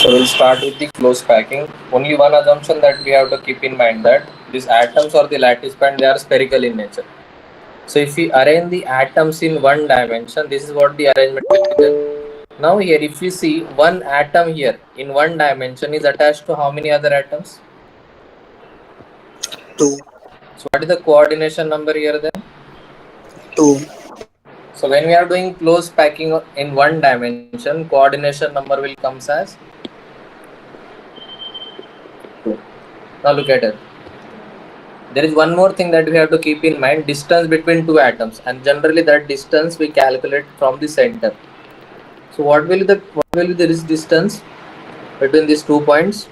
So we'll start with the close packing. Only one assumption that we have to keep in mind, that these atoms or the lattice band, they are spherical in nature. So if we arrange the atoms in one dimension, this is what the arrangement will be there. Now here, if we see one atom here in one dimension is attached to how many other atoms? 2. So what is the coordination number here then? 2. So when we are doing close packing in one dimension, coordination number will comes as 2. Now look at it. There is one more thing that we have to keep in mind, distance between two atoms, and generally that distance we calculate from the center. So what will be this distance between these 2 points?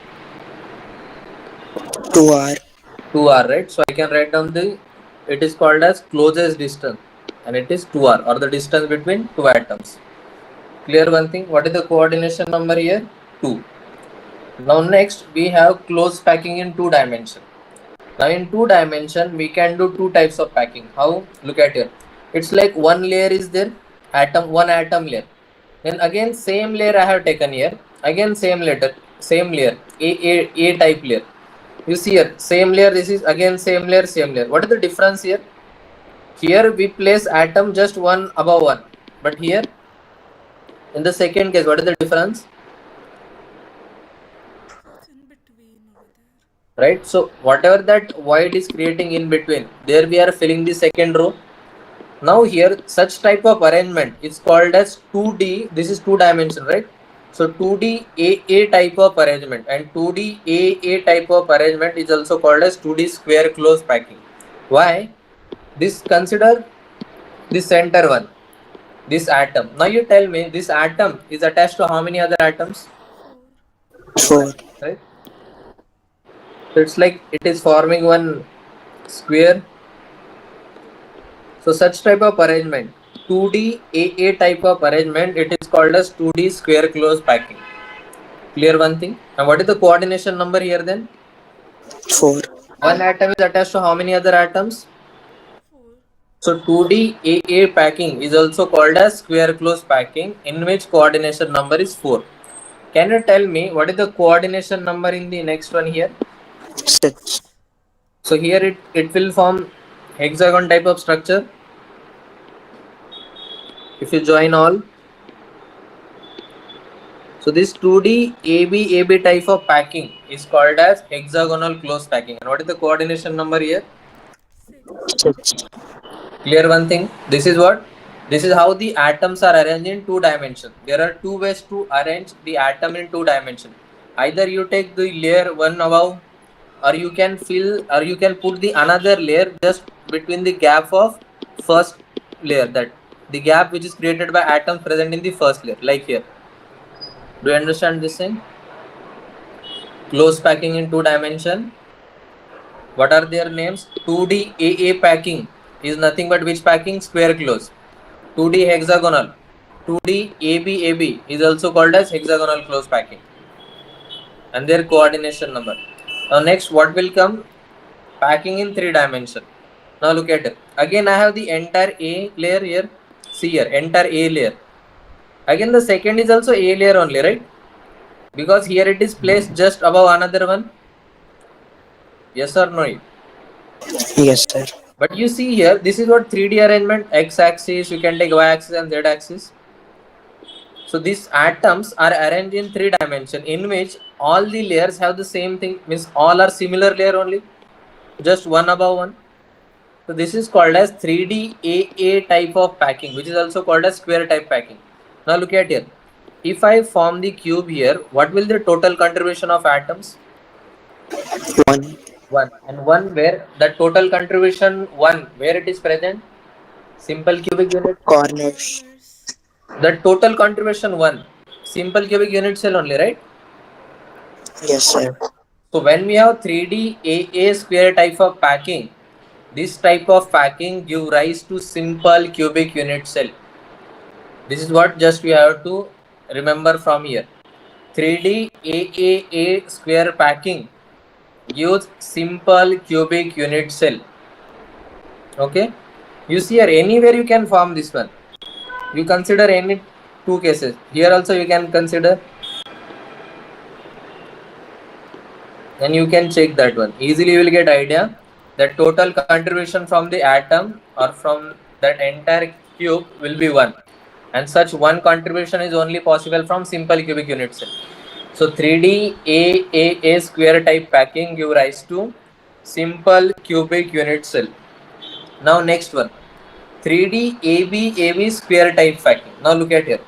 2r. 2r, right? So I can write down it is called as closest distance, and it is 2r, or the distance between two atoms. Clear one thing? What is the coordination number here? 2. Now next we have close packing in 2 dimension. Now in 2 dimension we can do 2 types of packing. How? Look at here. It's like one layer is there, one atom layer. Then again same layer I have taken here. Again same layer, A type layer. You see here, same layer, this is again same layer, same layer. What is the difference here? Here we place atom just one above one. But here, in the second case, what is the difference? Right? So whatever that void is creating in between, there we are filling the second row. Now here, such type of arrangement is called as 2D. This is 2 dimension, right? So 2D AA type of arrangement, and 2D AA type of arrangement is also called as 2D square close packing. Why? This, consider this center one, this atom. Now you tell me, this atom is attached to how many other atoms? 4. Right? So it's like it is forming one square. So such type of arrangement, 2D AA type of arrangement, it is called as 2D square close packing. Clear one thing? And what is the coordination number here then? 4. One atom is attached to how many other atoms? 4. So 2D AA packing is also called as square close packing, in which coordination number is 4. Can you tell me what is the coordination number in the next one here? 6. So here it will form hexagon type of structure. If you join all, so this 2D AB type of packing is called as hexagonal close packing. And what is the coordination number here? 6. Clear one thing? This is what? This is how the atoms are arranged in 2 dimensions. There are 2 ways to arrange the atom in 2 dimensions. Either you take the layer one above, or you can put the another layer just between the gap of first layer, that the gap which is created by atoms present in the first layer, like here. Do you understand this thing? Close packing in 2 dimension. What are their names? 2D AA packing is nothing but which packing? Square close. 2D hexagonal. 2D AB is also called as hexagonal close packing. And their coordination number. Now next, what will come? Packing in 3 dimension. Now look at it. Again I have the entire A layer here. See here, entire A layer. Again the second is also A layer only, right? Because here it is placed just above another one. Yes or no? Yes, sir. But you see here, this is what 3D arrangement, x-axis, you can take y-axis and z-axis. So these atoms are arranged in 3 dimension, in which all the layers have the same thing, means all are similar layer only, just one above one. So this is called as 3D AA type of packing, which is also called as square type packing. Now look at here. If I form the cube here, what will the total contribution of atoms? 1. 1. And 1 where? The total contribution 1, where it is present? Simple cubic unit. Corners. The total contribution 1. Simple cubic unit cell only, right? Yes, sir. So when we have 3D AA square type of packing, this type of packing give rise to simple cubic unit cell. This is what just we have to remember from here. 3D AAA square packing gives simple cubic unit cell. Okay. You see here, anywhere you can form this one. You consider any 2 cases. Here also you can consider. and you can check that one easily. You will get idea that total contribution from the atom or from that entire cube will be 1, and such one contribution is only possible from simple cubic unit cell. So 3D AAA square type packing give rise to simple cubic unit cell. Now next one, 3D ABAB square type packing. Now look at here,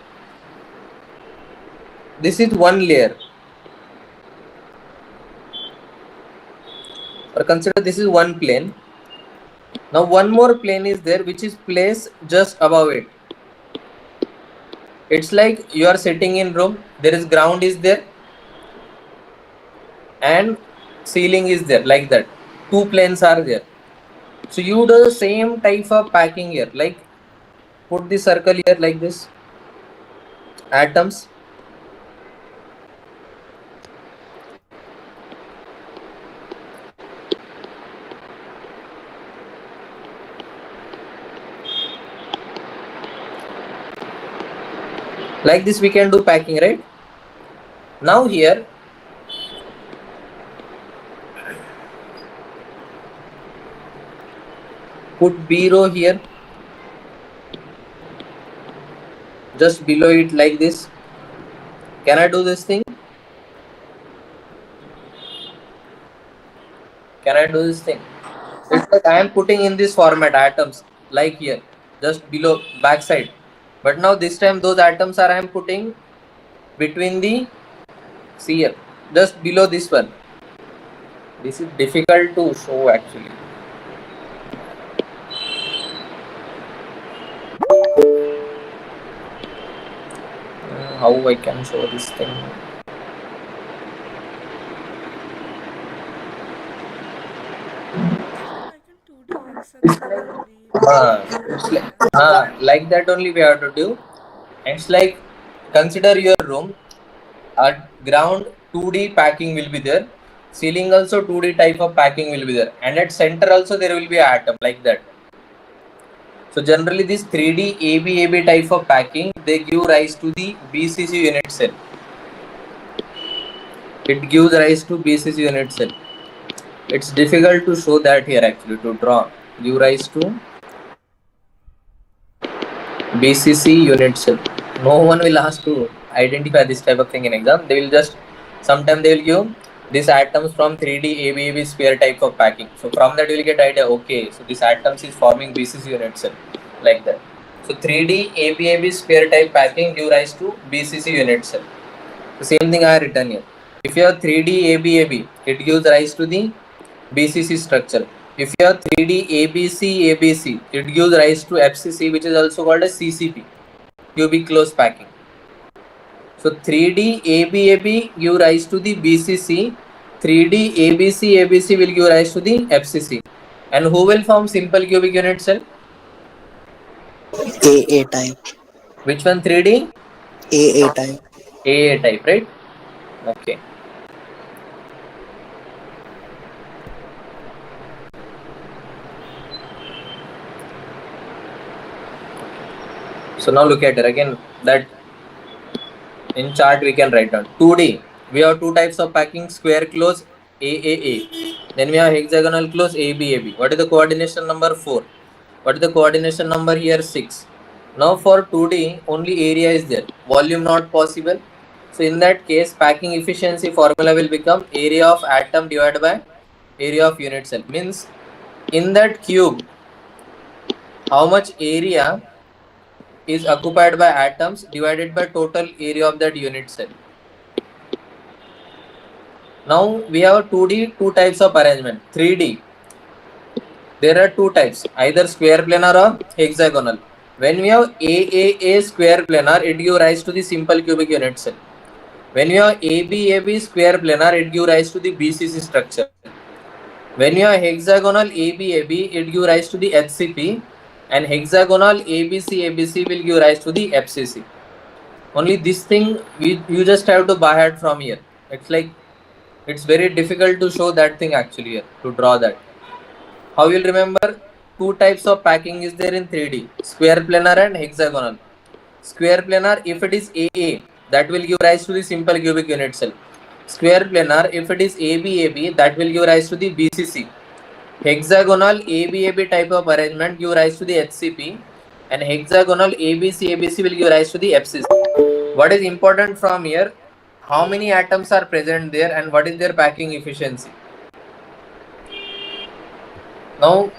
this is one layer, or consider this is one plane. Now one more plane is there which is placed just above it. It's like you are sitting in room, there is ground is there and ceiling is there, like that. Two planes are there. So you do the same type of packing here, like put the circle here like this, atoms. Like this we can do packing, right? Now here put B row here, just below it like this. Can I do this thing? Can I do this thing? It's like I am putting in this format atoms, like here, just below backside. But now this time those atoms are I am putting between the, see here, just below this one. This is difficult to show actually. How I can show this thing? Like in 2D hexagonal only, It's like, yeah. like that only we have to do. It's like, consider your room, at ground 2D packing will be there, ceiling also 2D type of packing will be there, and at center also there will be an atom, like that. So generally this 3D ABAB type of packing, they give rise to the BCC unit cell. It gives rise to BCC unit cell. It's difficult to show that here actually, to draw. Give rise to BCC unit cell. No one will ask to identify this type of thing in exam. They will just, sometimes they will give these atoms from 3D ABAB sphere type of packing. So from that you will get idea, okay, so this atoms is forming BCC unit cell, like that. So 3D ABAB sphere type packing give rise to BCC unit cell. The same thing I have written here. If you have 3D ABAB, it gives rise to the BCC structure. If you have 3D ABC, it gives rise to FCC, which is also called as CCP, cubic close packing. So 3D ABAB give rise to the BCC, 3D ABC will give rise to the FCC. And who will form simple cubic unit cell? AA type. Which one? 3D? AA type. AA type, right? Okay. So now look at it again, that in chart we can write down 2D. We have two types of packing, square close AAA. Then we have hexagonal close ABAB. What is the coordination number? 4. What is the coordination number here? 6. Now for 2D, only area is there, volume not possible. So in that case, packing efficiency formula will become area of atom divided by area of unit cell. Means in that cube, how much area is occupied by atoms divided by total area of that unit cell. Now we have 2D, two types of arrangement. 3D, there are two types, either square planar or hexagonal. When we have AAA square planar, it gives rise to the simple cubic unit cell. When you have ABAB square planar, it gives rise to the BCC structure. When you have hexagonal ABAB, it gives rise to the HCP, and hexagonal ABC will give rise to the FCC. Only this thing you just have to buy it from here. It's like, it's very difficult to show that thing actually here, to draw that. How you'll remember? Two types of packing is there in 3D, square planar and hexagonal. Square planar, if it is AA, that will give rise to the simple cubic unit cell. Square planar, if it is ABAB, that will give rise to the BCC. Hexagonal ABAB type of arrangement give rise to the HCP, and hexagonal ABC will give rise to the FCC. What is important from here? How many atoms are present there and what is their packing efficiency? Now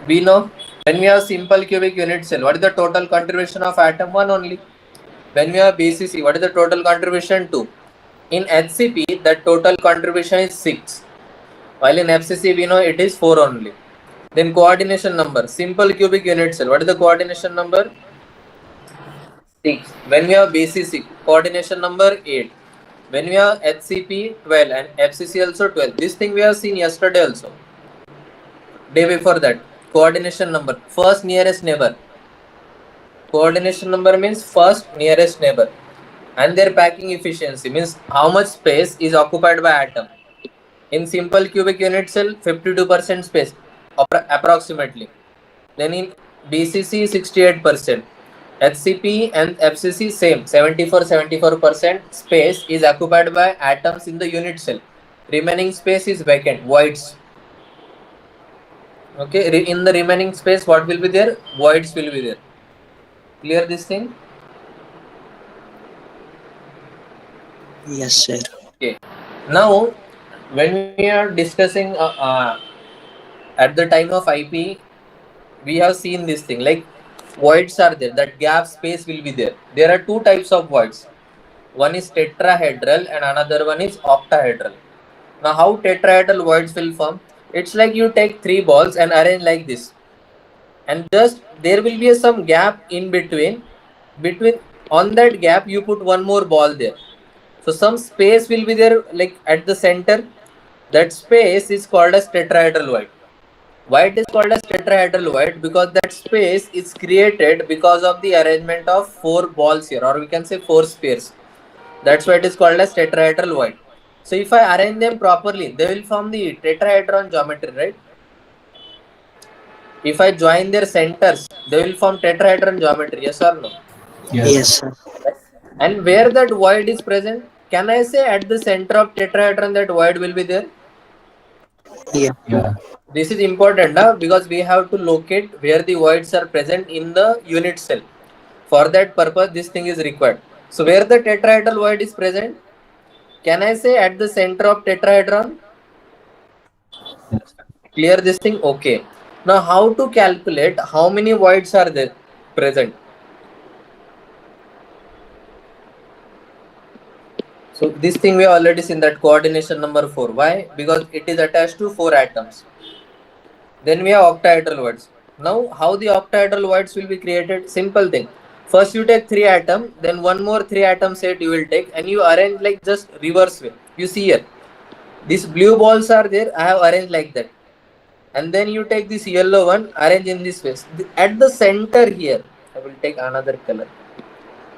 we know when we have simple cubic unit cell, what is the total contribution of atom? 1 only. When we have BCC, what is the total contribution? 2. In HCP, the total contribution is 6. While in FCC, we know it is 4 only. Then coordination number, simple cubic unit cell, what is the coordination number? 6. When we have BCC, coordination number 8. When we have HCP 12 and FCC also 12. This thing we have seen yesterday also. Day before that. Coordination number, first nearest neighbor. Coordination number means first nearest neighbor. And their packing efficiency means how much space is occupied by atom. In simple cubic unit cell, 52% space approximately. Then in BCC, 68%. HCP and FCC same, 74% space is occupied by atoms in the unit cell. Remaining space is vacant, voids. Okay, in the remaining space, what will be there? Voids will be there. Clear this thing? Yes, sir. Okay. Now, when we are discussing at the time of IP, we have seen this thing like voids are there. That gap space will be there. There are two types of voids. One is tetrahedral and another one is octahedral. Now, how tetrahedral voids will form? It's like you take 3 balls and arrange like this, and just there will be some gap in between. On that gap, you put one more ball there. So some space will be there, like at the center. That space is called as tetrahedral void. Why it is called as tetrahedral void? Because that space is created because of the arrangement of 4 balls here, or we can say 4 spheres. That's why it is called as tetrahedral void. So if I arrange them properly, they will form the tetrahedron geometry, right? If I join their centers, they will form tetrahedron geometry, yes or no? Yes, sir. Yes, sir. And where that void is present, can I say at the center of tetrahedron that void will be there? Yeah. This is important because we have to locate where the voids are present in the unit cell. For that purpose, this thing is required. So where the tetrahedral void is present, can I say at the center of tetrahedron? Clear this thing? Okay. Now how to calculate how many voids are there present? So this thing we have already seen, that coordination number 4. Why? Because it is attached to 4 atoms. Then we have octahedral voids. Now how the octahedral voids will be created? Simple thing. First you take 3 atoms, then one more 3 atom set you will take, and you arrange like just reverse way. You see here, these blue balls are there, I have arranged like that. And then you take this yellow one, arrange in this way. At the center here, I will take another color.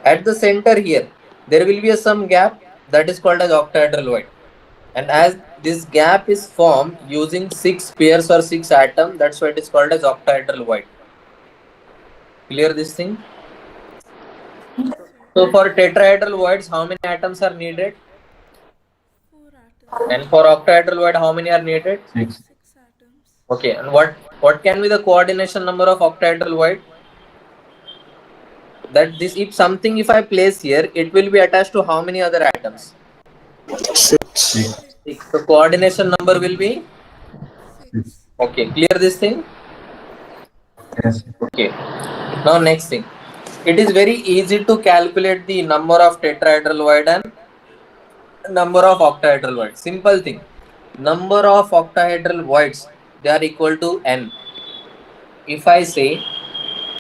At the center here, there will be some gap, that is called as octahedral void. And as this gap is formed using 6 pairs or 6 atoms, that's why it is called as octahedral void. Clear this thing? Yes, sir. So for tetrahedral voids, how many atoms are needed? 4 atoms. And for octahedral void, how many are needed? 6 atoms. Okay, and what can be the coordination number of octahedral void? That this, if I place here, it will be attached to how many other atoms? 6. 6. So coordination number will be 6. okay. Clear this thing? Yes. Okay. Now next thing, it is very easy to calculate the number of tetrahedral void and number of octahedral voids. Simple thing. Number of octahedral voids, they are equal to n. If I say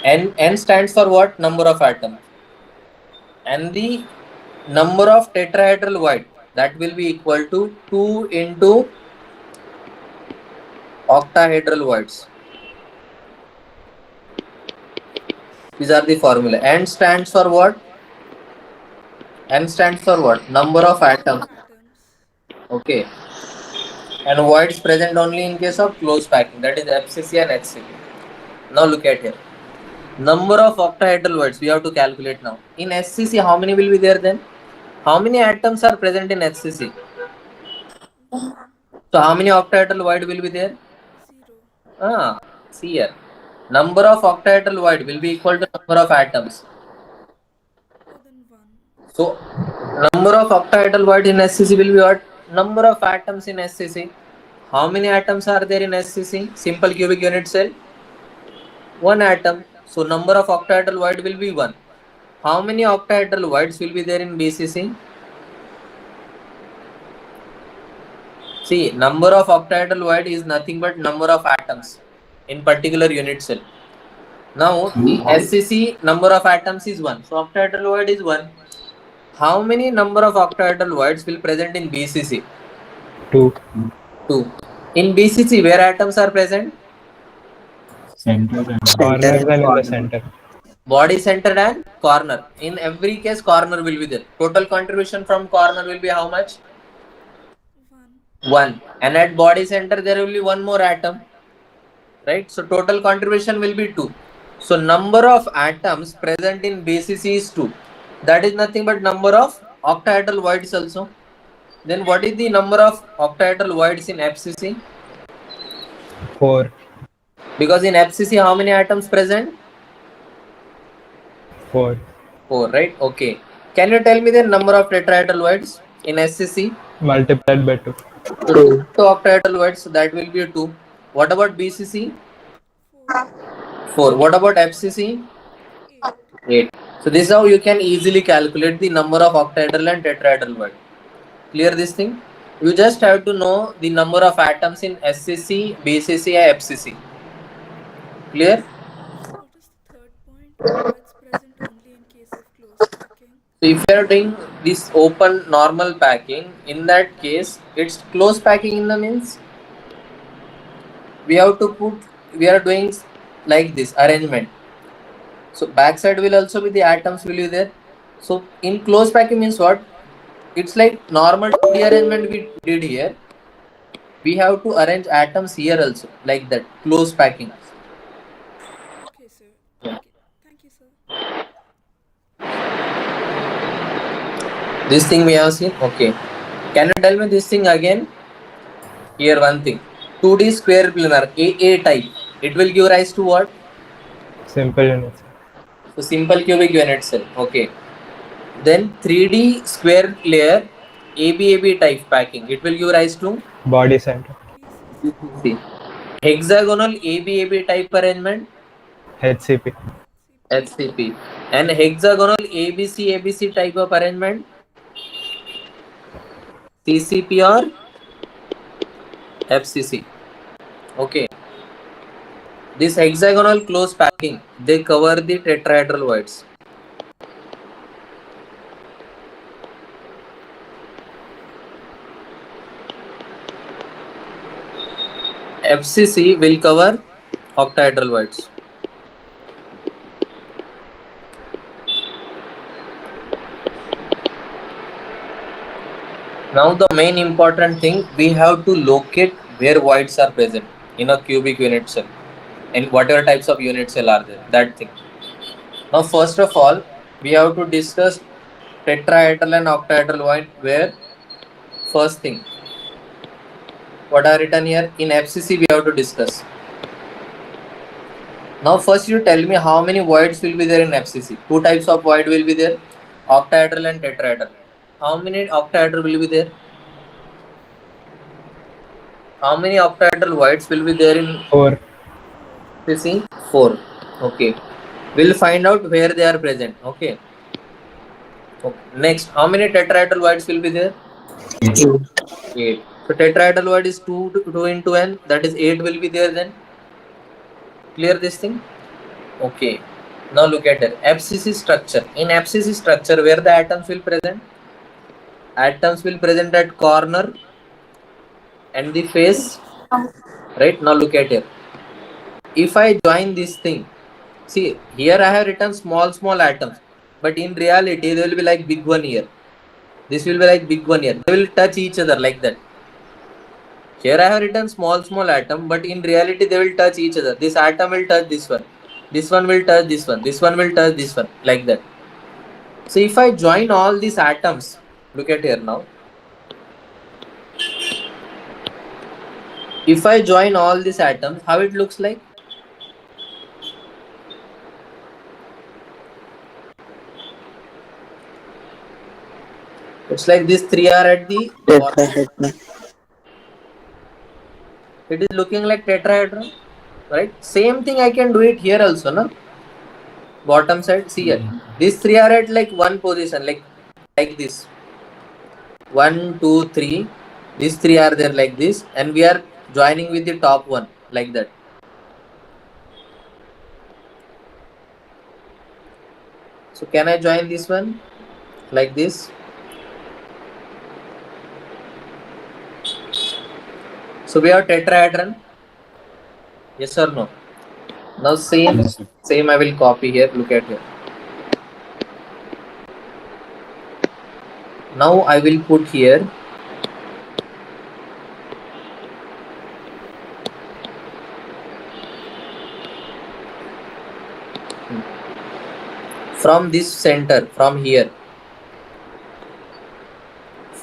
n stands for what? Number of atoms. And the number of tetrahedral void, that will be equal to 2 into octahedral voids. These are the formula. N stands for what? N stands for what? Number of atoms. Okay. And voids present only in case of closed packing, that is FCC and HCP. Now look at here. Number of octahedral voids we have to calculate now. In HCC, how many will be there then? How many atoms are present in HCC? So how many octahedral void will be there? 0. See here. Number of octahedral void will be equal to number of atoms. Oh, then 1. So number of octahedral void in SCC will be what? Number of atoms in SCC. How many atoms are there in SCC? Simple cubic unit cell. One atom. So number of octahedral void will be 1. How many octahedral voids will be there in BCC? See, number of octahedral void is nothing but number of atoms in particular unit cell. Now the SCC number of atoms is 1. So octahedral void is 1. How many number of octahedral voids will present in BCC? 2. 2. In BCC where atoms are present? Corners Center. and in the center. Body centered and corner. In every case corner will be there. Total contribution from corner will be how much? 1. 1. And at body center there will be one more atom. Right? So total contribution will be 2. So number of atoms present in BCC is 2. That is nothing but number of octahedral voids also. Then what is the number of octahedral voids in FCC? 4. Because in FCC how many atoms present? 4. 4, right? Okay. Can you tell me the number of tetrahedral voids in SCC? Multiplied by 2. 2. 2 octahedral voids, so that will be 2. What about BCC? 4. 4. What about FCC? 8. 8. So this is how you can easily calculate the number of octahedral and tetrahedral void. Clear this thing? You just have to know the number of atoms in SCC, BCC and FCC. Clear? So what is the third point? It's present only in case of closed packing. So if you are doing this open normal packing, in that case it's close packing in the means we have to put, we are doing like this arrangement. So backside will also be the atoms will be there. So in close packing means what? It's like normal 2D arrangement we did here. We have to arrange atoms here also like that, close packing. Okay, sir. Thank you, sir. This thing we have seen. Okay. Can you tell me this thing again? Here one thing. 2D square planar AA type. It will give rise to what? Simple units. So simple cubic unit cell. Okay. Then 3D square layer ABAB type packing. It will give rise to Body center. BCC. hexagonal ABAB type arrangement HCP. HCP. And hexagonal ABC type of arrangement CCP or FCC. Okay. This hexagonal close packing, they cover the tetrahedral voids. FCC will cover octahedral voids. Now the main important thing, we have to locate where voids are present in a cubic unit cell and whatever types of unit cell are there, that thing. Now first of all, we have to discuss tetrahedral and octahedral void. Where? First thing, what are written here? In FCC we have to discuss. Now first you tell me how many voids will be there in FCC. Two types of void will be there, octahedral and tetrahedral. How many octahedral will be there? How many octahedral voids will be there in 4. FCC? 4. Okay. We'll find out where they are present. Okay. Next, how many tetrahedral voids will be there? 8. 8. So tetrahedral void is 2 into n, that is 8 will be there then. Clear this thing? Okay. Now look at it. FCC structure. In FCC structure, where the atoms will present? Atoms will present at corner and the face. Right? Now look at it. If I join this thing, see here I have written small atoms, but in reality they will be like big one here. This will be like big one here. They will touch each other like that. Here I have written small atom, but in reality they will touch each other. This atom will touch this one. This one will touch this one. This one will touch this one, like that. So if I join all these atoms, look at here now. If I join all these atoms, how it looks like? It's like these three are at the corner. Tetrahedron. It is looking like tetrahedron, right? Same thing I can do it here also, no? Bottom side, see here. These three are at like one position, like this. 1, 2, 3. These three are there like this, and we are joining with the top one like that. So can I join this one like this? So we have tetrahedron. Yes or no? Now same I will copy here. Look at here. Now I will put here from this center, from here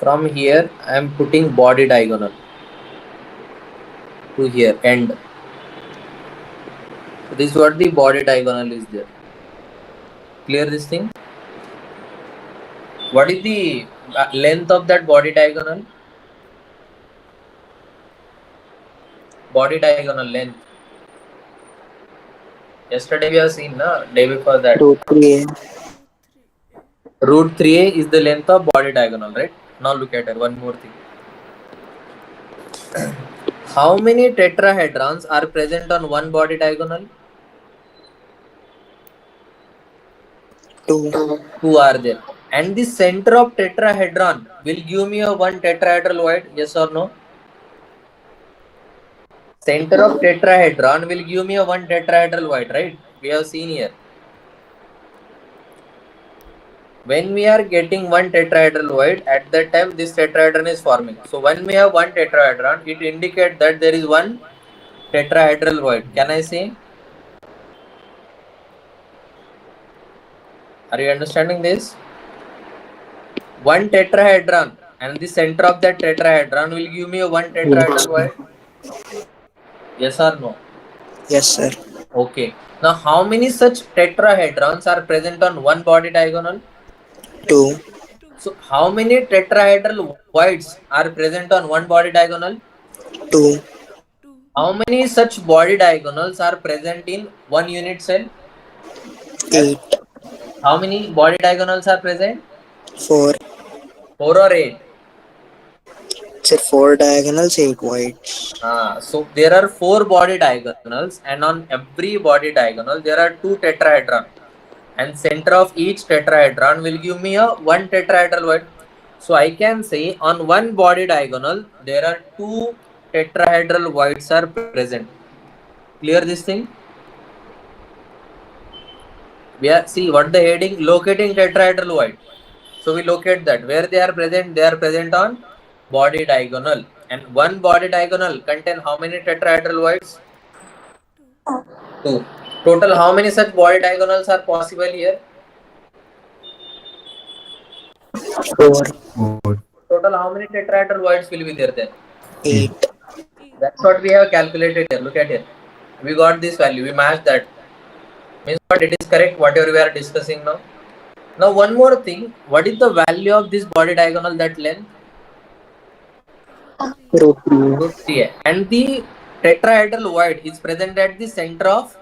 I am putting body diagonal to here end. So this is what the body diagonal is there. Clear this thing? What is the length of that body diagonal? Body diagonal length. Yesterday we have seen, na? Day before that. Root 3A. Root 3A. Root 3a is the length of body diagonal, right? Now look at it. One more thing. How many tetrahedrons are present on one body diagonal? 2. 2 are there. And the center of tetrahedron will give me a one tetrahedral void. Yes or no? Center of tetrahedron will give me a one tetrahedral void, right? We have seen here. When we are getting one tetrahedral void, at that time this tetrahedron is forming. So when we have one tetrahedron, it indicates that there is one tetrahedral void. Can I say? Are you understanding this? One tetrahedron and the center of that tetrahedron will give me a one tetrahedral void. Yes or no? Yes, sir. Okay. Now how many such tetrahedrons are present on one body diagonal? 2. 2. So how many tetrahedral voids are present on one body diagonal? 2. 2. How many such body diagonals are present in one unit cell? 8. How many body diagonals are present? 4. 4 or 8? Sir, 4 diagonals, 8 voids. So there are 4 body diagonals, and on every body diagonal there are 2 tetrahedron, and center of each tetrahedron will give me a one tetrahedral void. So I can say on one body diagonal there are 2 tetrahedral voids are present. Clear this thing? We are see what the heading, locating tetrahedral void. So we locate that where they are present on body diagonal, and one body diagonal contain how many tetrahedral voids? 2. 2. Total how many such body diagonals are possible here? 4. Total how many tetrahedral voids will be there then? 8. 8. That's what we have calculated here. Look at here. We got this value. We matched that. Means what, it is correct whatever we are discussing now. Now one more thing. What is the value of this body diagonal, that length? Root 3. Root 3A. Root 3a. And the tetrahedral void is present at the center of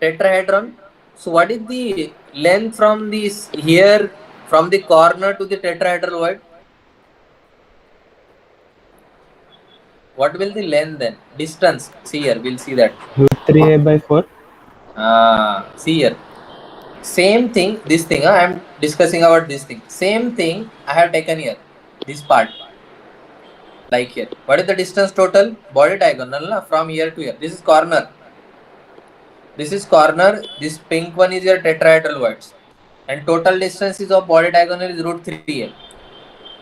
tetrahedron. So what is the length from this here, from the corner to the tetrahedral void? What will the length then? Distance. See here. We'll see that. Root 3a by 4. See here. Same thing. This thing. I am discussing about this thing. Same thing I have taken here. This part. Like here. What is the distance total? Body diagonal na, from here to here. This is corner. This is corner. This pink one is your tetrahedral voids. And total distance is of body diagonal is root 3a.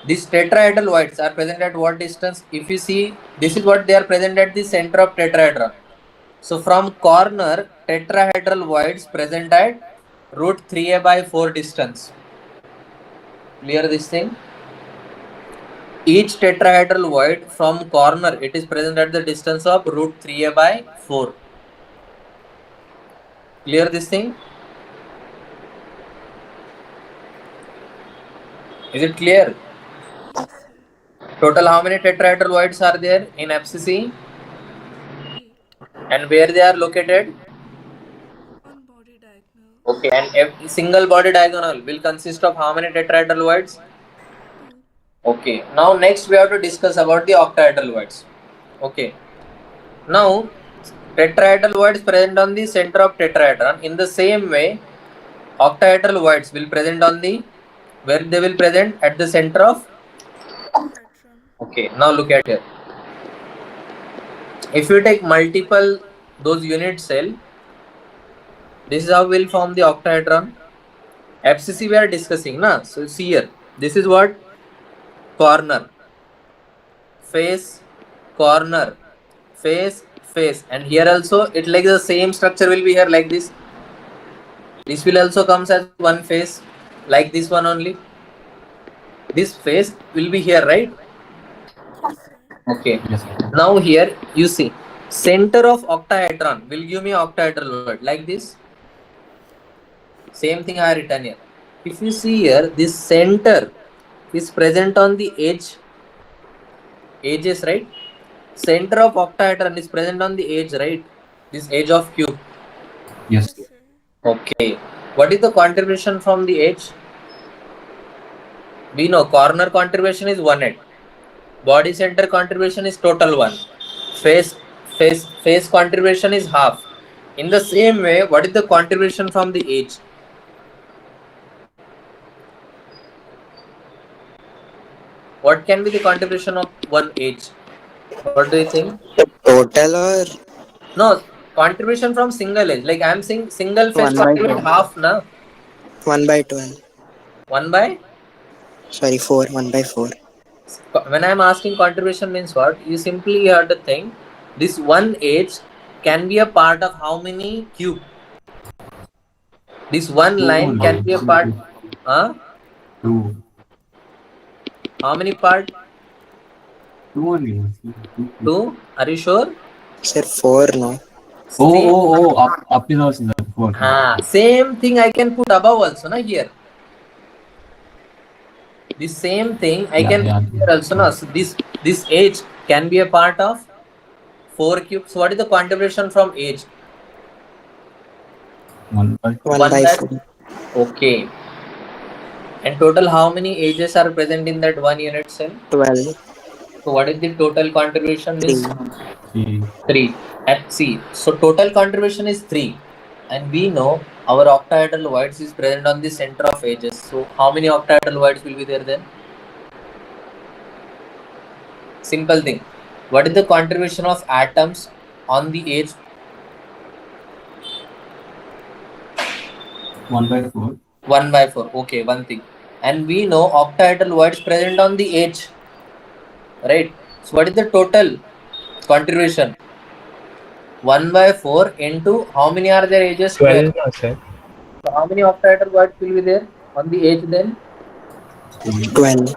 These tetrahedral voids are present at what distance? If you see, this is what they are present at the center of tetrahedron. So from corner, tetrahedral voids present at root 3a by 4 distance. Clear this thing? Each tetrahedral void from corner, it is present at the distance of root 3a by 4. Clear this thing? Is it clear? Yes, sir. Total how many tetrahedral voids are there in FCC? 8. And where they are located? On body diagonal. Okay, and every single body diagonal will consist of how many tetrahedral voids? 2. Okay, now next we have to discuss about the octahedral voids. Okay, now tetrahedral voids present on the center of tetrahedron. In the same way, octahedral voids will present on the, where they will present at the center of. Octahedron. Okay, now look at here. If you take multiple those unit cell, this is how we'll form the octahedron. FCC we are discussing, na? So see here, this is what? Corner, face, corner, face, face, and here also it like the same structure will be here like this. This will also comes as one face, like this one only. This face will be here, right? Yes, sir. Okay. Yes, now here you see, center of octahedron will give me octahedral word like this. Same thing I have written here. If you see here, this center is present on the edges, right? Center of octahedron is present on the edge, right? This edge of cube. Yes, sir. Okay. What is the contribution from the edge? We know corner contribution is 1/8. Body center contribution is total 1. Face contribution is half. In the same way, what is the contribution from the edge? What can be the contribution of one edge? What do you think? The total or No, contribution from single edge. Like I am saying, single face 1 by contribute 12? half, na? 1 by 12. 1 by? Sorry, 4. 1 by 4. When I am asking contribution means what? You simply have to think, this one edge can be a part of how many cube? This one line can be a part. Huh? 2. How many part? 2 only. 2? Are you sure? Sir, 4 no. Up is also 4. Same thing I can put above also, na, here. The same thing I can put here also, na. So this edge can be a part of 4 cube. So what is the contribution from edge? 1 by 1 by 4. Okay. And total how many edges are present in that one unit cell? 12. So what is the total contribution? 3. 3. And see, so total contribution is 3. And we know our octahedral voids is present on the center of edges. So how many octahedral voids will be there then? Simple thing. What is the contribution of atoms on the edge? 1 by 4. 1 by 4. Okay, one thing. And we know octahedral voids present on the edge, right? So what is the total contribution? 1 by 4 into how many are there edges? 12 no, sir. So how many octahedral voids will be there on the edge then? 12.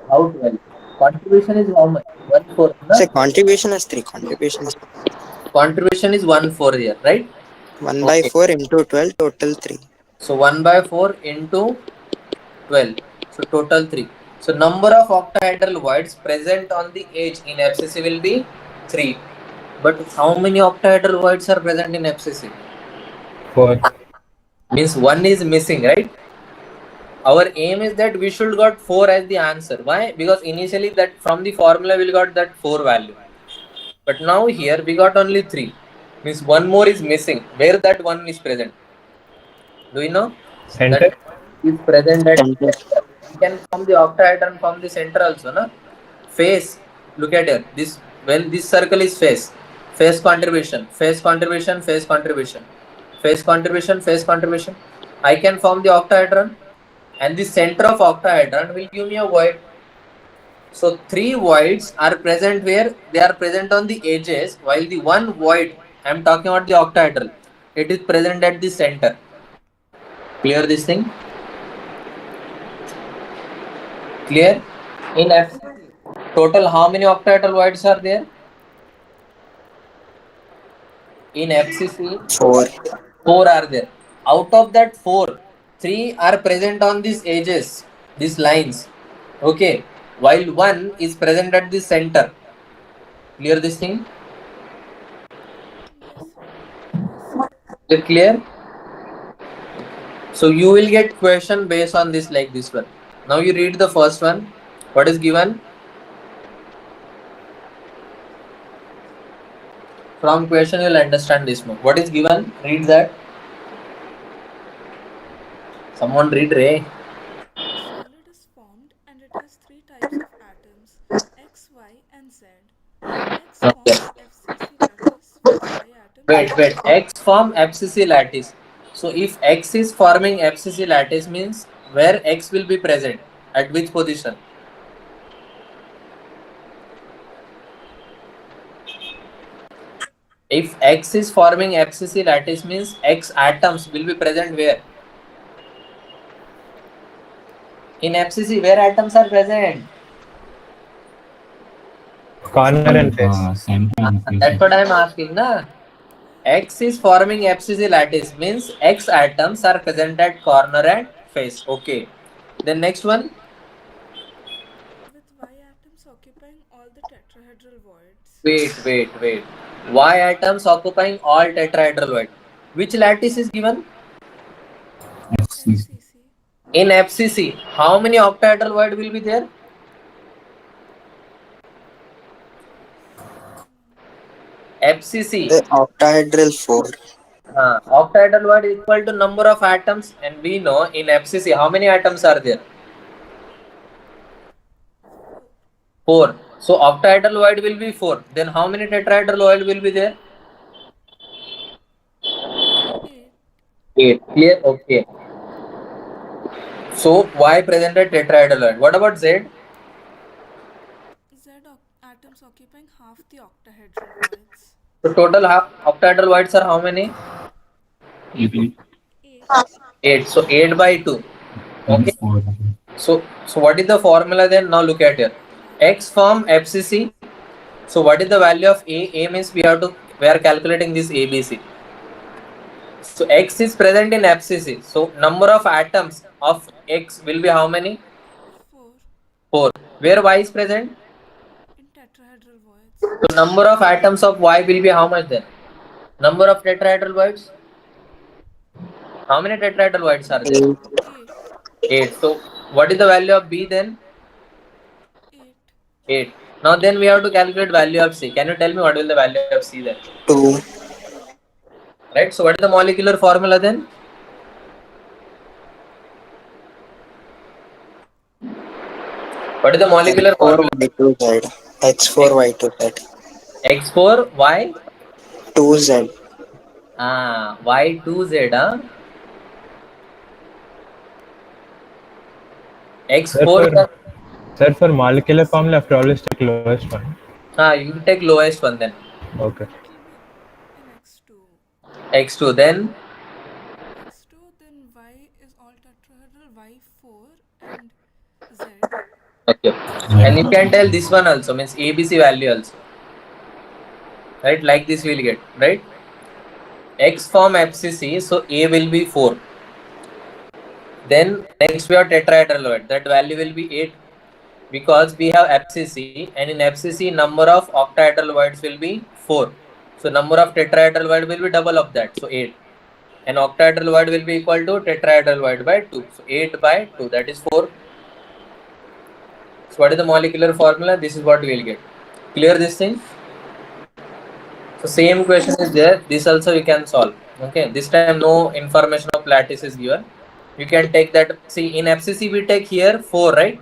How 12? Contribution is how much? 1/4. Sir, contribution is 3. Contribution is 1/4 here, right? 1 by 4 into 12, total 3. So 1 by 4 into 12. So total 3. So number of octahedral voids present on the edge in FCC will be 3. But how many octahedral voids are present in FCC? 4. Means 1 is missing, right? Our aim is that we should got 4 as the answer. Why? Because initially that from the formula we got that 4 value. But now here we got only 3. Means 1 more is missing. Where that 1 is present? Do you know? Center? That is present at Center. we can form the octahedron from the center also, na? Face. Look at here. This circle is face. Face contribution. Face contribution. Face contribution. Face contribution. Face contribution. I can form the octahedron, and the center of octahedron will give me a void. So 3 voids are present where they are present on the edges, while the one void I am talking about the octahedral, it is present at the center. Clear this thing? Clear? In FCC, Total how many octahedral voids are there? In FCC, 4. 4 are there. Out of that 4, 3 are present on these edges, these lines. Okay. While 1 is present at the center. Clear this thing? Yes. Yes, sir. Is it clear? So you will get question based on this like this one. Now you read the first one. What is given? From question you will understand this one. What is given? Read that. Someone read Ray. A solid is formed and it has three types of atoms, X, Y, and Z. X Okay. forms FCC lattice with Y atoms Wait. occupying. X form FCC lattice. So if X is forming FCC lattice means where X will be present? At which position? If X is forming FCC lattice means X atoms will be present where? In FCC, where atoms are present? Corner and face. Center and face. That's what I am asking, na? X is forming FCC lattice means X atoms are present at corner and face. Okay. Then next one. With Y atoms occupying all the tetrahedral voids. Wait. Y atoms occupying all tetrahedral void. Which lattice is given? FCC. FCC. In FCC, how many octahedral void will be there? FCC. The octahedral 4. Octahedral void is equal to number of atoms, and we know in FCC how many atoms are there? 4. So octahedral void will be 4. Then how many tetrahedral void will be there? 8. 8. Clear? Okay. So Y presented tetrahedral void. What about Z? Z atoms occupying half the octahedral voids. So total octahedral voids are how many? 8. 8. 8. So 8 by 2. Okay. 4. So what is the formula then? Now look at here. X form FCC. So what is the value of A? A means we are calculating this ABC. So X is present in FCC. So number of atoms of X will be how many? 4. 4. Where Y is present? In tetrahedral voids. So number of atoms of Y will be how much then? Number of tetrahedral voids? How many tetrahedral voids are there? 8. 8. 8. So what is the value of B then? 8. 8. Now then we have to calculate value of C. Can you tell me what will the value of C then? 2. 2. Right. So what is the molecular formula then? What is the molecular formula? X4Y2Z. X4Y2Z. X4 Y 2Z. Y2Z. Sir, X4. for molecular formula, I have to always take lowest one. You take lowest one then. Okay. It will be in X2. X2 then. X2, then Y is all tetrahedral, Y4 and Z. Okay. And you can tell this one also means ABC value also. Right, like this we'll get, right? X form FCC, so A will be 4. Then next we have tetrahedral void. That value will be 8 because we have FCC, and in FCC number of octahedral voids will be 4. So number of tetrahedral void will be double of that, so 8. And octahedral void will be equal to tetrahedral void by 2. So 8 by 2, that is 4. So what is the molecular formula? This is what we will get. Clear this thing? So same question is there. This also you can solve. Okay. This time no information of lattice is given. You can take that. See, in FCC we take here 4, right?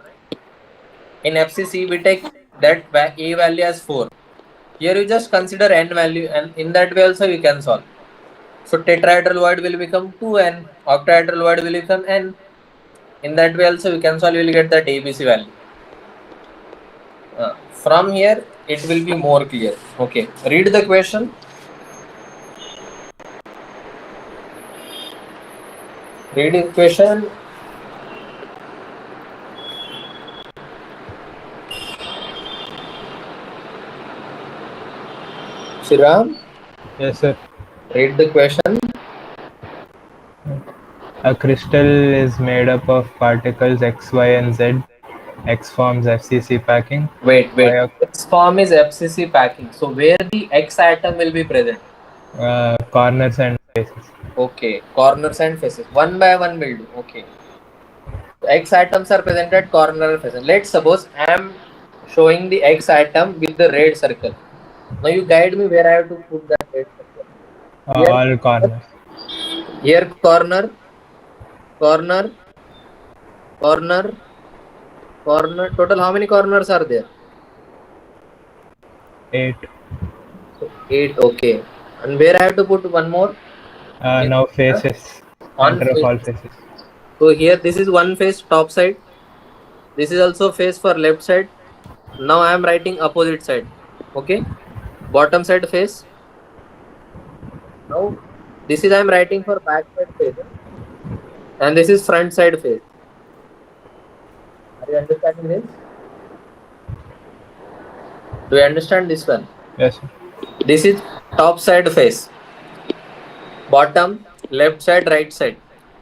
In FCC we take that A value as 4. Here you just consider N value, and in that way also you can solve. So tetrahedral void will become 2N. Octahedral void will become N. In that way also you can solve. You will get that ABC value. From here it will be more clear. Okay. Read the question. Read the question. Shiram, Yes, sir. read the question. A crystal is made up of particles X, Y, and Z. X forms FCC packing. Wait. Y, X form is FCC packing. So where the X atom will be present? corners and faces. Okay, corners and faces. One by one will do. Okay. So X atoms are present at corner and faces. Let's suppose I am showing the X atom with the red circle. Now you guide me where I have to put that red circle. Here, All corners. here corner, corner, corner, corner. Total how many corners are there? 8. So 8. Okay. And where I have to put one more? Here, Now faces. on Center of face. all faces. So here this is one face top side. This is also face for left side. Now I am writing opposite side. Okay. Bottom side face. Now this is I am writing for back side face. And this is front side face. Are you understanding this? Do you understand this one? Yes, sir. This is top side face. Bottom, left side, right side.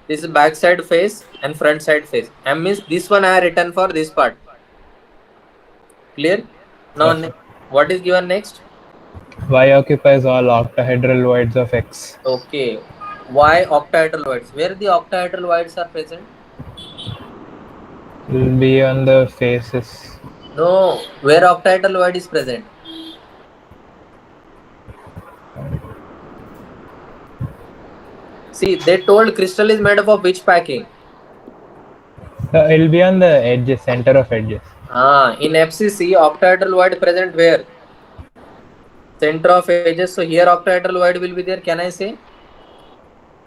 This is back side face and front side face. And means this one I have written for this part. Clear? Now Yes, sir. what is given next? Y occupies all octahedral voids of X. Okay. Why octahedral voids? Where the octahedral voids are present? Will be on the faces. No. Where octahedral void is present? See, they told crystal is made up of which packing? It'll be on the edges, center of edges. In FCC, octahedral void present where? Center of edges. So here octahedral void will be there. Can I say?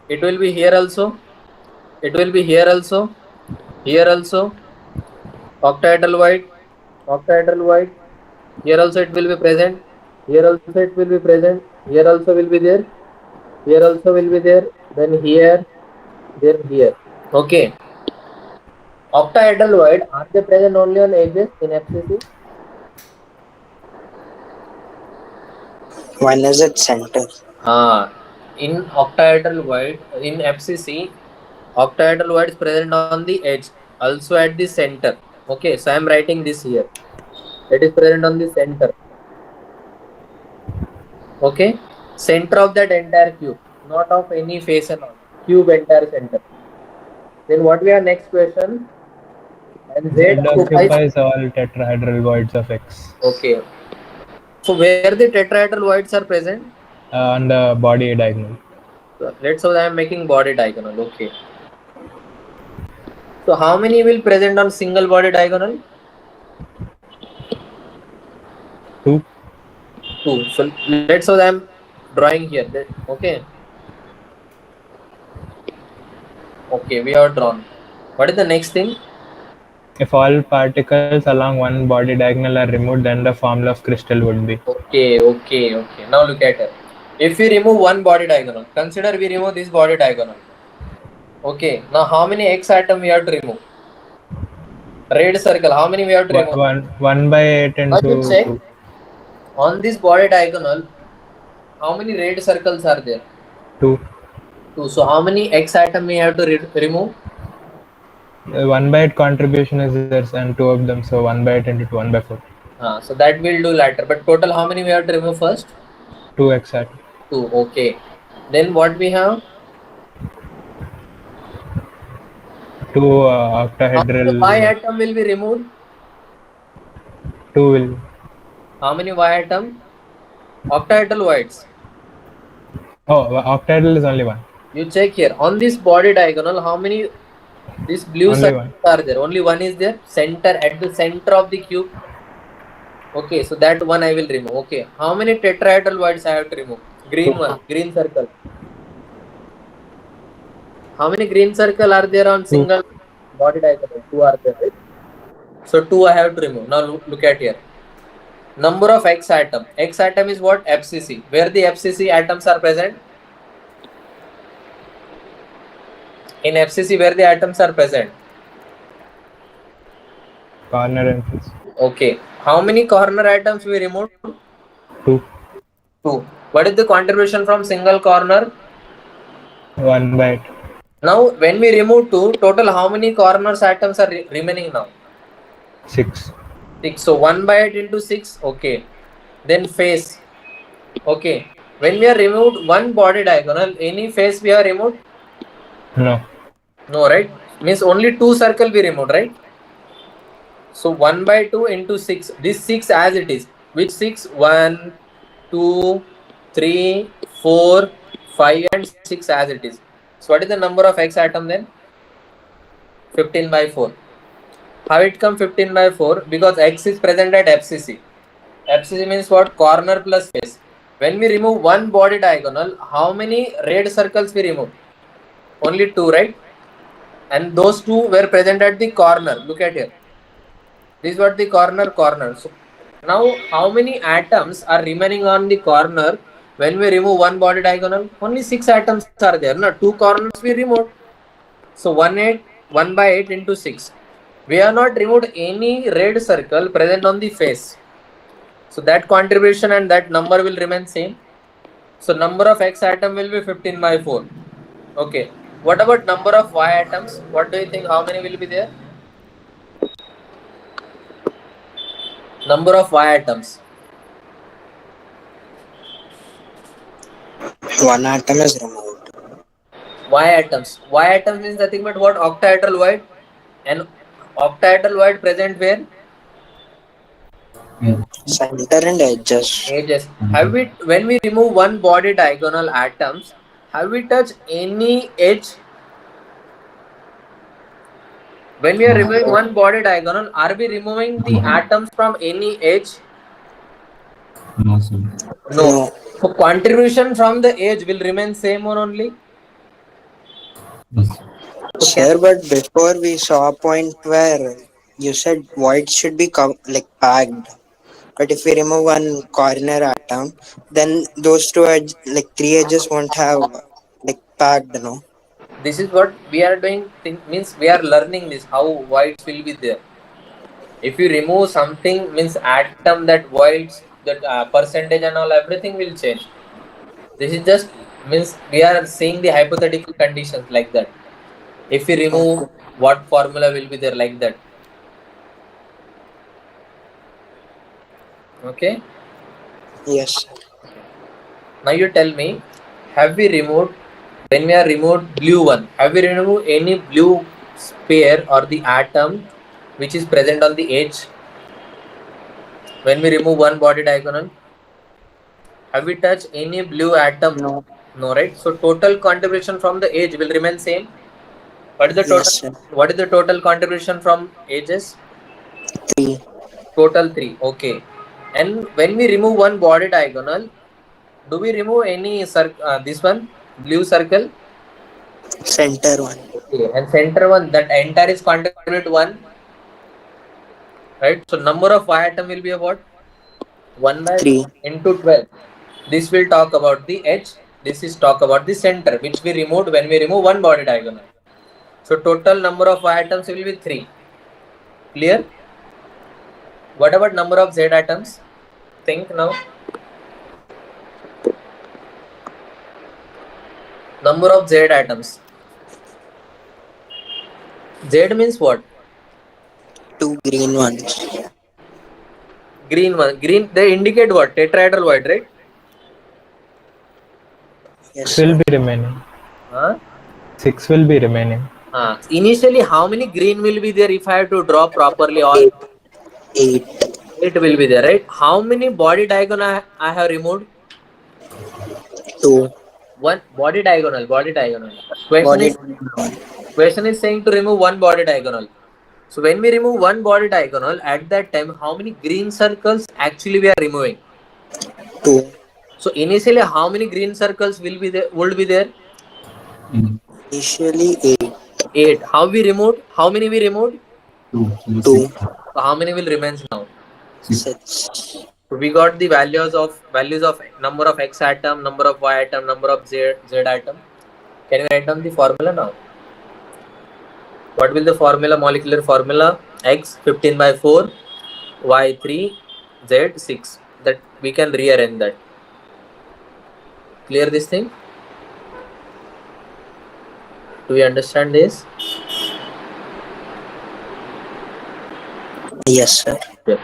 It will be here also. It will be here also. Here also. Octahedral void. Octahedral void. Here also it will be present. Here also it will be present. Here also will be there. Here also will be there. Then here. Then here. Okay. Octahedral void, are they present only on edges in FCC? One is at center. In octahedral void, in FCC, octahedral void is present on the edge, also at the center. Okay, so I am writing this here. It is present on the center. Okay, center of that entire cube, not of any face and all. Cube entire center. Then what we have next question? And Z occupies all tetrahedral voids of X. Okay. So where the tetrahedral voids are present? On the body diagonal. So let's say I am making body diagonal. Okay. So how many will present on single body diagonal? 2. 2. So let's say I am drawing here. Okay. Okay, we have drawn. What is the next thing? If all particles along one body diagonal are removed, then the formula of crystal would be. Okay. Now look at it. If we remove one body diagonal, consider we remove this body diagonal. Okay. Now how many X atom we have to remove? Red circle. How many we have to remove? 1 by 8 into check. 2. On this body diagonal, how many red circles are there? 2. So how many X atom we have to remove? 1 by 8 contribution is there and 2 of them, so 1 by 8 into 2, 1 by 4. So that will do later. But total how many we have to remove first? 2 X atom. 2. Okay. Then what we have? 2 octahedral. Y atom will be removed. 2 will. How many Y atom? Octahedral voids. Oh, octahedral is only 1. You check here. On this body diagonal, how many? This blue Only circles one. are there. Only one is there. Center, at the center of the cube. Okay, so that one I will remove. Okay. How many tetrahedral voids I have to remove? Green one. Green circle. How many green circle are there on single body diagonal? 2 are there, right? So 2 I have to remove. Now look at here. Number of X atom. X atom is what? FCC. Where the FCC atoms are present? In FCC, where the atoms are present? Corner and face. Okay. How many corner atoms we removed? 2. 2. What is the contribution from single corner? 1 by 2. Now, when we remove 2, total how many corners atoms are remaining now? 6. 6. So 1 by 8 into 6. Okay. Then face. Okay. When we are removed one body diagonal, any face we have removed? No. No, right? Means only 2 circle we removed, right? So 1 by 2 into 6. This 6 as it is. Which 6? 1, 2, 3, 4, 5 and 6 as it is. So what is the number of X atom then? 15 by 4. How it come 15 by 4? Because X is present at FCC. FCC means what? Corner plus face. When we remove one body diagonal, how many red circles we remove? Only 2, right? And those 2 were present at the corner. Look at here. This is what the corner. So now how many atoms are remaining on the corner when we remove one body diagonal? Only 6 atoms are there. No, 2 corners we removed. So 1 by 8 into 6. We have not removed any red circle present on the face. So that contribution and that number will remain same. So number of X atom will be 15 by 4. Okay. What about number of Y atoms? What do you think? How many will be there? Number of Y atoms. One atom is removed. Y atoms. Y atoms means nothing but what? Octahedral void. And octahedral void present where? Center and edges. Edges. Have we, when we remove one body diagonal atoms, have we touched any edge? When we are removing one body diagonal, are we removing the atoms from any edge? No, sir. No. No. So contribution from the edge will remain same or only? Yes. Sir, but before we saw a point where you said void should be packed. But if we remove one corner atom, then those two like three edges won't have packed, no? This is what we are doing. Means we are learning this how voids will be there. If you remove something, means atom that voids, that percentage and all, everything will change. This is just means we are seeing the hypothetical conditions like that. If we remove, what formula will be there like that? Okay. Yes. Now you tell me, have we removed, when we are removed blue one, have we removed any blue sphere or the atom which is present on the edge? When we remove one body diagonal, have we touched any blue atom? No. No, right? So total contribution from the edge will remain same. What is the total? Yes, sir. What is the total contribution from edges? 3. Total 3. Okay. And when we remove one body diagonal, do we remove any this one blue circle? Center one. Okay. And center one, that entire is contribute 1. Right? So number of Y atom will be about 1 by 3. into 12. This will talk about the edge. This is talk about the center, which we removed when we remove one body diagonal. So total number of Y atoms will be 3. Clear? What about number of Z atoms? Think now. Number of Z atoms. Z means what? 2 green ones. Green one. Green, they indicate what? Tetrahedral void, right? Yes, 6 will sir. be remaining. Huh? 6 will be remaining. Initially, how many green will be there if I have to draw properly? All 8. 8. 8 will be there, right? How many body diagonal I have removed? 2. One body diagonal. Body Question is saying to remove one body diagonal. So when we remove one body diagonal, at that time, how many green circles actually we are removing? 2. So initially, how many green circles will be there? Would be there? Initially 8. 8. How we removed? How many we removed? 2. 2. So how many will remain now? 6. So we got the values of number of X atom, number of Y atom, number of Z atom. Can you write down the formula now? What will the formula, molecular formula? X 15 by 4, Y 3, Z 6. That we can rearrange that. Clear this thing? Do you understand this? Yes, sir. Yeah.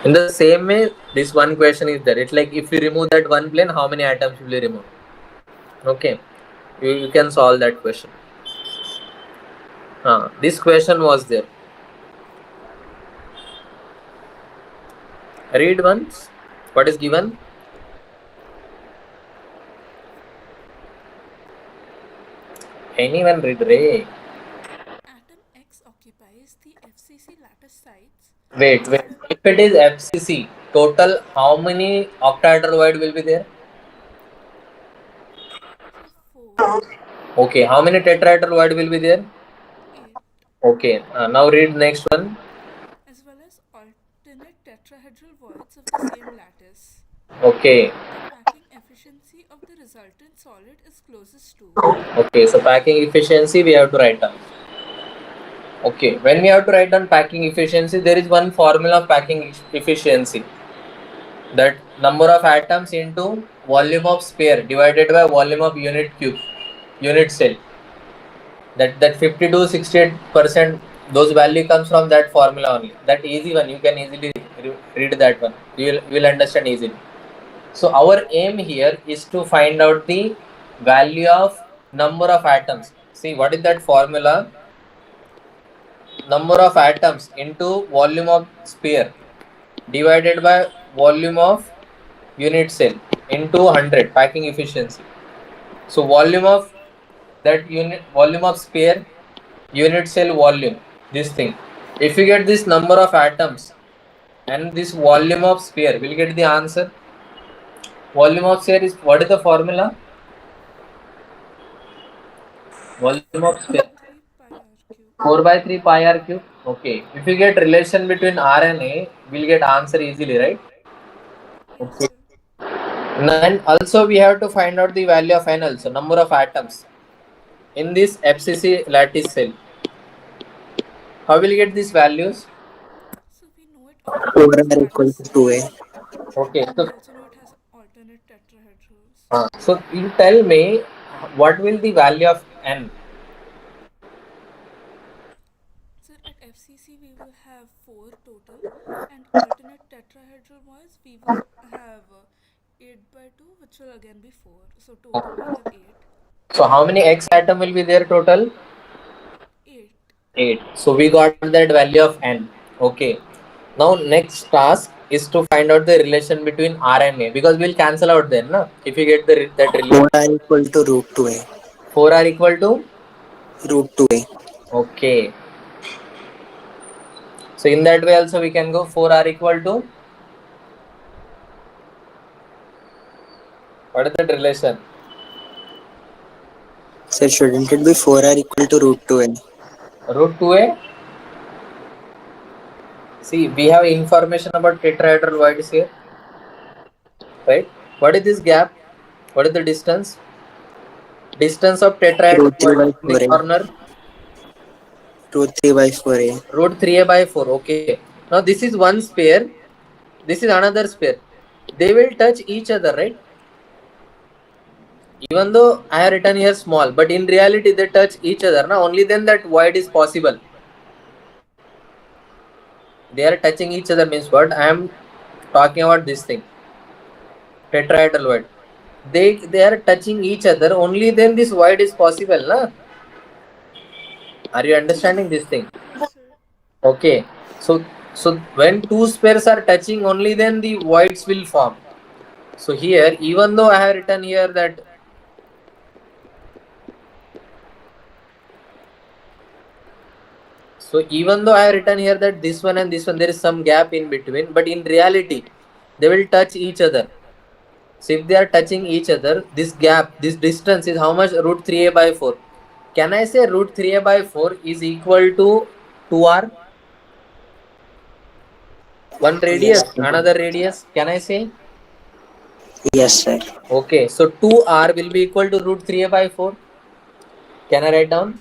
In the same way, this one question is there. It's like if you remove that one plane, how many atoms will you remove? Okay, you can solve that question. This question was there. Read once. What is given? Anyone read, Ray? Atom X occupies the FCC lattice sites Wait, as wait. well. If it is FCC, total how many octahedral void will be there? So 4, Okay, how many tetrahedral void will be there? 8, Okay, now read next one. as well as alternate tetrahedral voids of the same lattice. Okay, The packing efficiency of the resultant solid is closest to. okay. So packing efficiency we have to write down. Okay, when we have to write down packing efficiency, there is one formula of packing efficiency. That number of atoms into volume of sphere divided by volume of unit cell. That 50 to 68%, those value comes from that formula only. That easy one, you can easily read that one. You will understand easily. So our aim here is to find out the value of number of atoms. See, what is that formula? Number of atoms into volume of sphere divided by volume of unit cell into 100, packing efficiency. So volume of that unit, volume of sphere, unit cell volume, this thing. If you get this number of atoms and this volume of sphere, we'll get the answer. Volume of sphere is, what is the formula? Volume of 4 sphere, by 3 pi r cube. 4 by 3 pi r cube. Okay, if you get relation between R and A, we'll get answer easily, right? Yes, Okay. sir. And also we have to find out the value of N also, number of atoms in this FCC lattice cell. How will you get these values? So we know it 4 occupies the are equal lattice to 2A. sites, Okay, and we so also know it has alternate tetrahedrals. so you tell me what will the value of N? So at FCC we will have 4 total, and alternate tetrahedral wise we will have 8 by 2, which will again be 4. So total we'll have 8. So how many X atom will be there total? 8. 8. So we got that value of N. Okay. Now next task is to find out the relation between R and A, because we'll cancel out then, na? If you get that relation. 4 are equal to root 2A. 4 are equal to? Root 2A. Okay. So in that way also we can go 4 are equal to, what is that relation? So shouldn't it be 4 are equal to root 2A? Root 2A. See, we have information about tetrahedral voids here, right? What is this gap? What is the distance? Distance of tetrahedral Root 3 void by in the 4A. corner? Root 3 by 4A. Root 3A by 4. Okay. Now this is one sphere. This is another sphere. They will touch each other, right? Even though I have written here small, but in reality they touch each other. Now only then that void is possible. They are touching each other means what? I am talking about this thing. Tetrahedral void. They are touching each other. Only then this void is possible, na? Are you understanding this thing? Yes, sir. Okay. So when two spheres are touching, only then the voids will form. So here, even though I have written here that, so even though I have written here that this one and this one, there is some gap in between, but in reality, they will touch each other. So if they are touching each other, this gap, this distance is how much? Root 3a by 4. Can I say root 3a by 4 is equal to 2r? One Yes, radius, sir. another radius. Can I say? Yes, sir. Okay, so 2r will be equal to root 3a by 4. Can I write down?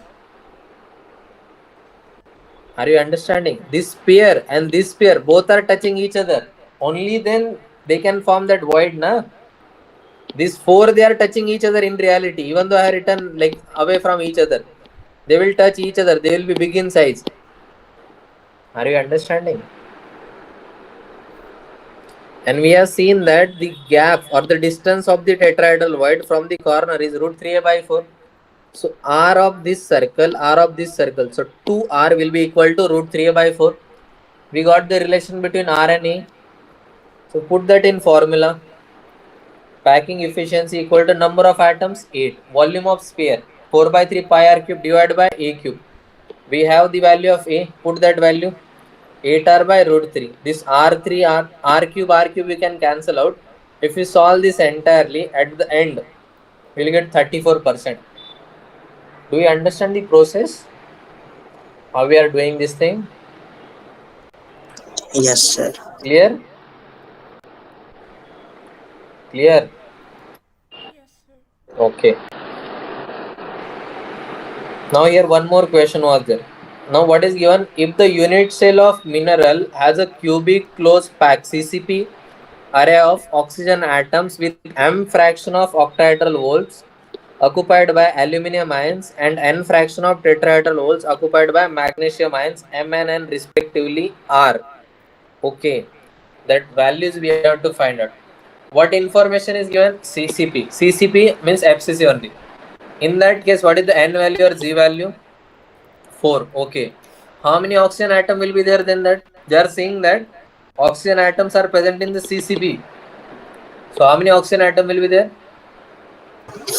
Are you understanding? This pair and this pair both are touching each other. Only then they can form that void, na? These four, they are touching each other in reality. Even though I have written like away from each other, they will touch each other. They will be big in size. Are you understanding? And we have seen that the gap or the distance of the tetrahedral void from the corner is root 3a by 4. So r of this circle, r of this circle. So 2r will be equal to root 3a by 4. We got the relation between r and a. So put that in formula. Packing efficiency equal to number of atoms 8. Volume of sphere 4 by 3 pi r cube divided by a cube. We have the value of a. Put that value. 8r by root 3. This r3 r cube we can cancel out. If we solve this entirely, at the end we will get 34%. Do you understand the process? How we are doing this thing? Yes, sir. Clear? Clear? Yes, sir. Okay. Now here one more question was there. Now what is given? If the unit cell of mineral has a cubic closed pack CCP array of oxygen atoms with m fraction of octahedral volts occupied by aluminum ions and n fraction of tetrahedral volts occupied by magnesium ions m and n respectively are. Okay, that values we have to find out. What information is given? CCP. CCP means FCC only. In that case, what is the n value or z value? 4. Okay. How many oxygen atom will be there then? That they are saying that oxygen atoms are present in the CCP. So how many oxygen atom will be there?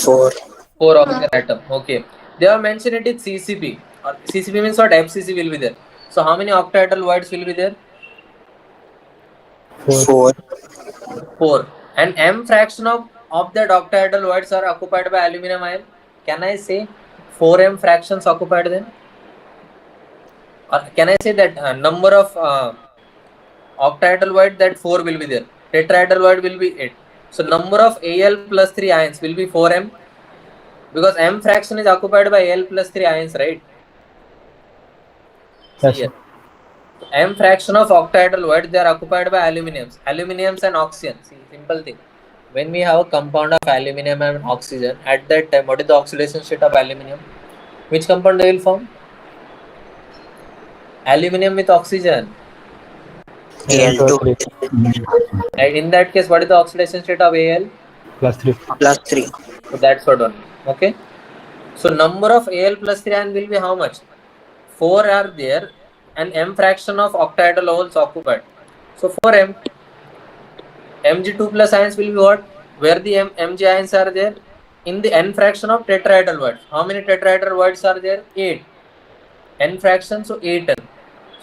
4. 4 oxygen atom. Okay. They have mentioned it is CCP. Or CCP means what? FCC will be there. So how many octahedral voids will be there? 4. 4. 4. And m fraction of that octahedral voids are occupied by aluminum ion. Can I say 4m fractions occupied then? Or can I say that number of octahedral void, that 4 will be there. Tetrahedral void will be 8. So number of Al plus 3 ions will be 4m, because m fraction is occupied by Al plus 3 ions, right? See Yes, here. sir. So m fraction of octahedral void, they are occupied by aluminiums. Aluminiums and oxygen. See, simple thing. When we have a compound of aluminum and oxygen, at that time, what is the oxidation state of aluminium? Which compound they will form? Aluminium with oxygen. Al2 3 And in that case, what is the oxidation state of Al? plus 3. plus 3. So that's what only. Okay. So number of Al plus 3 ion will be how much? 4 are there and m fraction of octahedral holes occupied. So 4m. Mg2 plus ions will be what? Where the Mg ions are there? In the n fraction of tetrahedral voids. How many tetrahedral voids are there? 8. N fraction, so 8n.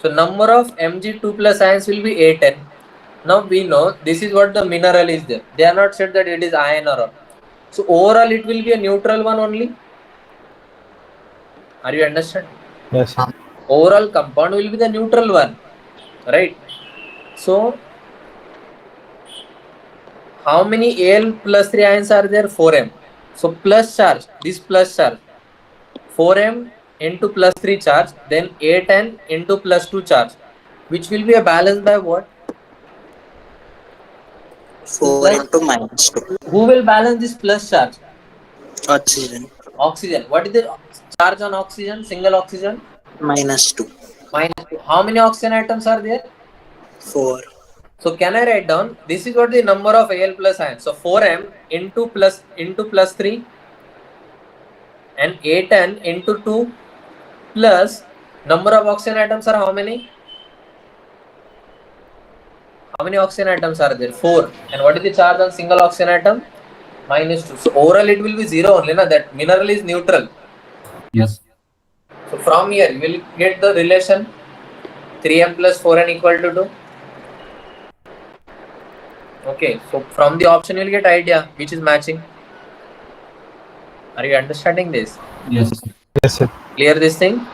So number of Mg2 plus ions will be 8n. Now we know this is what the mineral is there. They are not said that it is iron or all. So overall it will be a neutral one only. Are you understand? Yes, sir. Overall compound will be the neutral one, right? So how many Al plus 3 ions are there? 4m. So plus charge, this plus charge, 4m into plus 3 charge, then 8n into plus 2 charge, which will be a balance by what? 4 Like, into minus 2. who will balance this plus charge? Oxygen. Oxygen. What is the charge on oxygen? Single oxygen? Minus 2. Minus 2. How many oxygen atoms are there? 4. So can I write down? This is what the number of Al plus ions. So 4m into plus 3 and 8n into 2 plus number of oxygen atoms are how many? How many oxygen atoms are there? 4. And what is the charge on single oxygen atom? Minus 2. So overall it will be 0 only. Na? That mineral is neutral. Yes. So from here you will get the relation 3m plus 4n equal to 2. Okay. So from the option you will get idea which is matching. Are you understanding this? Yes. Yes, sir. Clear this thing?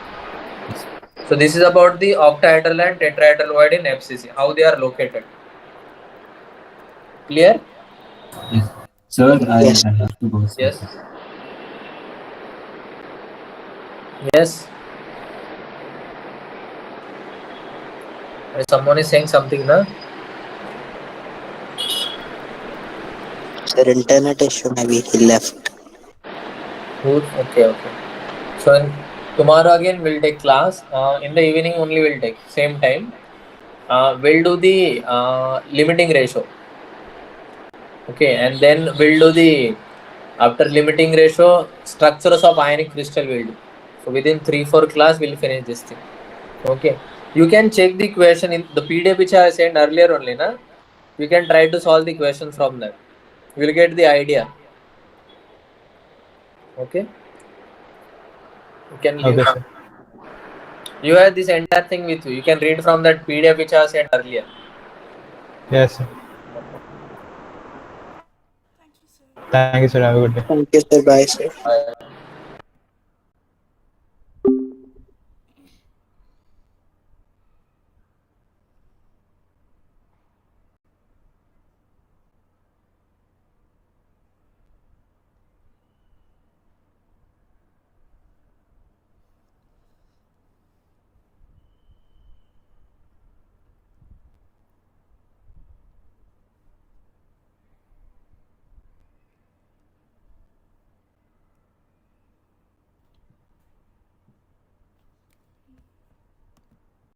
So this is about the octahedral and tetrahedral void in FCC, how they are located. Clear? Yes. Sir, Yes. I have to go. Sir. Yes. Yes. Someone is saying something, na? Sir, internet issue, maybe he left. Who? Okay, okay. So tomorrow again we'll take class. In the evening only we'll take same time. We'll do the limiting ratio. Okay, and then we'll do the after limiting ratio structures of ionic crystal we'll do. So within 3-4 class we'll finish this thing. Okay, you can check the question in the PDF which I sent earlier only, na. You can try to solve the question from that. You will get the idea. Okay, you can leave. Okay, sir. You have this entire thing with you. You can read from that PDF which I sent earlier. Yes, sir. Thank you, sir. Thank you, sir. Have a good day. Thank you, sir. Bye, sir. Bye.